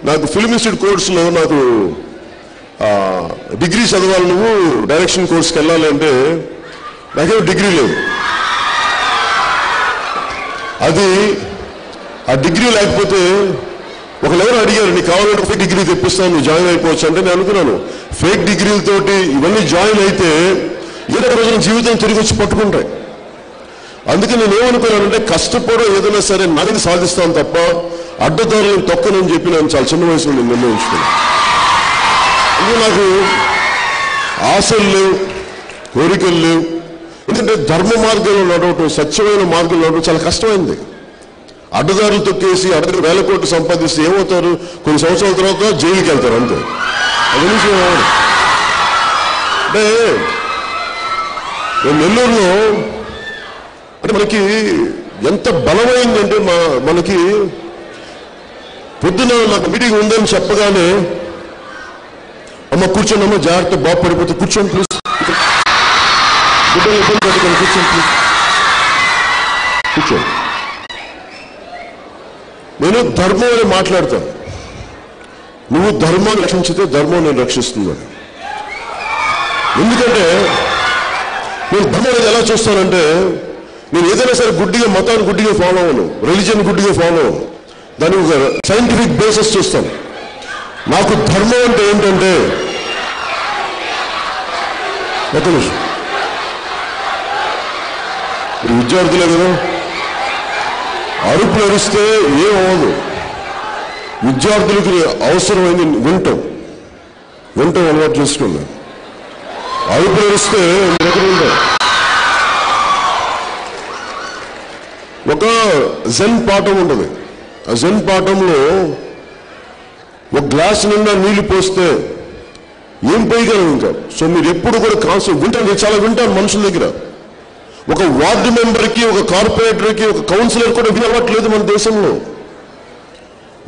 నాకు film institute కోర్సులో నాకు డిగ్రీ చదవాలి, నువ్వు డైరెక్షన్ కోర్స్కి వెళ్ళాలి అంటే నాకేమో డిగ్రీ లేదు. అది ఆ డిగ్రీ లేకపోతే ఒకళ్ళెవరో అడిగారు, నీకు కావాలంటే ఫేక్ డిగ్రీ తెప్పిస్తాను, నువ్వు జాయిన్ అయిపోవచ్చు అంటే నేను అనుకున్నాను ఫేక్ డిగ్రీలతోటి ఇవన్నీ జాయిన్ అయితే ఏదో రోజున జీవితం తిరిగి వచ్చి పట్టుకుంటాయి. అందుకే నేను ఏమనుకున్నానంటే కష్టపడో ఏదైనా సరే నదిని సాధిస్తాను తప్ప అడ్డదారులను తొక్కనని చెప్పి నేను చాలా చిన్న వయసులో నేను నిర్ణయించుకున్నాను. అందుకే నాకు ఆశలు లేవు, కోరికలు లేవు. ఎందుకంటే ధర్మ మార్గంలో నడవటం, సత్యమైన మార్గంలో నడవటం చాలా కష్టమైంది. అడ్డదారులు తొక్కేసి అడ్డదారు 1000 కోట్లు సంపాదిస్తే ఏమవుతారు, కొన్ని సంవత్సరాల తర్వాత జైలుకి వెళ్తారు అంతే. అది నుంచి అంటే నెల్లూరులో అంటే మనకి ఎంత బలమైందంటే మనకి పొద్దున నాకు మీటింగ్ ఉందని చెప్పగానే అమ్మ కూర్చోండి, అమ్మ జాగ్రత్త బాబు పడిపోతే కూర్చోండి ప్లీజ్, బిడ్డలు ఇబ్బంది పెట్టుకోండి కూర్చోండి ప్లీజ్, కూర్చోండి. నేను ధర్మం అని మాట్లాడతాను, నువ్వు ధర్మాన్ని రక్షించితే ధర్మం నేను రక్షిస్తున్నాను. ఎందుకంటే నేను ధర్మం అనేది ఎలా చూస్తానంటే నేను ఏదైనా సరే గుడ్డిగా మతాన్ని గుడ్డిగా ఫాలో అవ్వను, రిలీజియన్ గుడ్డిగా ఫాలో అవ్వను, దాని ఒక సైంటిఫిక్ బేసిస్ చూస్తాను. నాకు ధర్మం అంటే ఏంటంటే ఒక నిమిషం, విద్యార్థులే కదా అరుపులు అరిస్తే ఏమవ్వదు, విద్యార్థులకి అవసరమైంది వింటాం అలవాటు చేసుకున్నాను. అరుపులు అరిస్తే ఎక్కడ ఉంటాం. ఒక జెన్ పాఠం ఉంటుంది, ఆ జెన్ పాఠంలో ఒక గ్లాస్ నిండా నీళ్లు పోస్తే ఏం పోయగలం ఇంకా. సో మీరు ఎప్పుడు కూడా కాన్సెప్ట్ వింటాను, చాలా వింటాను మనుషుల దగ్గర. ఒక వార్డు మెంబర్కి, ఒక కార్పొరేటర్కి, ఒక కౌన్సిలర్ కూడా వినవట్లేదు మన దేశంలో.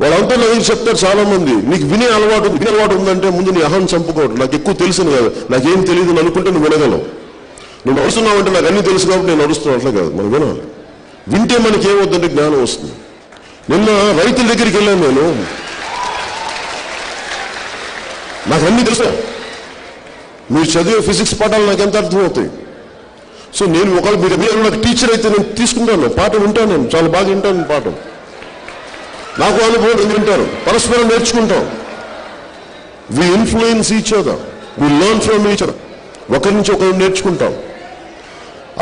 వాళ్ళంతా నాకు చెప్తారు చాలా మంది, నీకు వినే అలవాటు ఉందంటే ముందు నీ అహం చంపుకోవడం. నాకు ఎక్కువ తెలిసింది కాదు, నాకేం తెలియదు అనుకుంటే నువ్వు వినగలవు. నువ్వు నడుస్తున్నావు అంటే నాకు అన్నీ తెలుసు కాబట్టి నేను నడుస్తున్నాను, అట్లా కాదు. మనం వినాలి, వింటే మనకి ఏమవుతుందంటే జ్ఞానం వస్తుంది. నిన్న రైతుల దగ్గరికి వెళ్ళాను నేను, నాకు అన్నీ తెలుసా, మీరు చదివే ఫిజిక్స్ పాఠాలు నాకు ఎంత అర్థమవుతాయి. సో నేను ఒకవేళ మీరు నాకు టీచర్ అయితే నేను తీసుకుంటాను, పాఠం వింటాను, నేను చాలా బాగా వింటాను పాఠం. నాకు అనుభవం ఎందుకు వింటారు, పరస్పరం నేర్చుకుంటాం. We influence each other, we learn from each other, ఒకరి నుంచి ఒకరు నేర్చుకుంటాం.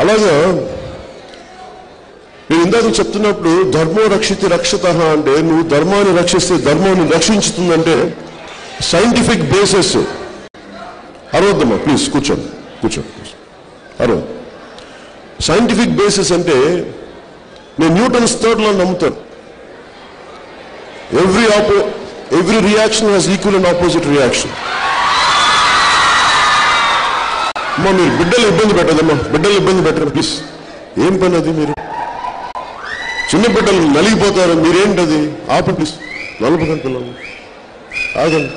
అలాగా నేను ఇందాక చెప్తున్నప్పుడు ధర్మో రక్షితి రక్షత అంటే నువ్వు ధర్మాన్ని రక్షిస్తే ధర్మాన్ని రక్షించుతుందంటే సైంటిఫిక్ బేసిస్. అరవద్దమ్మా ప్లీజ్, కూర్చోండి అరవద్దు. సైంటిఫిక్ బేసిస్ అంటే నేను న్యూటన్స్ థర్డ్ లా నమ్ముతాను. Every reaction has equal and opposite reaction. అమ్మా మీరు బిడ్డలు ఇబ్బంది పెట్టదమ్మా, బిడ్డలు ఇబ్బంది పెట్టండి ప్లీజ్. ఏం పని అది, మీరు చిన్న బిడ్డలు నలిగిపోతారు, మీరేంటది ఆపండి ప్లీజ్, నలపకండి పిల్లలు, ఆగండి.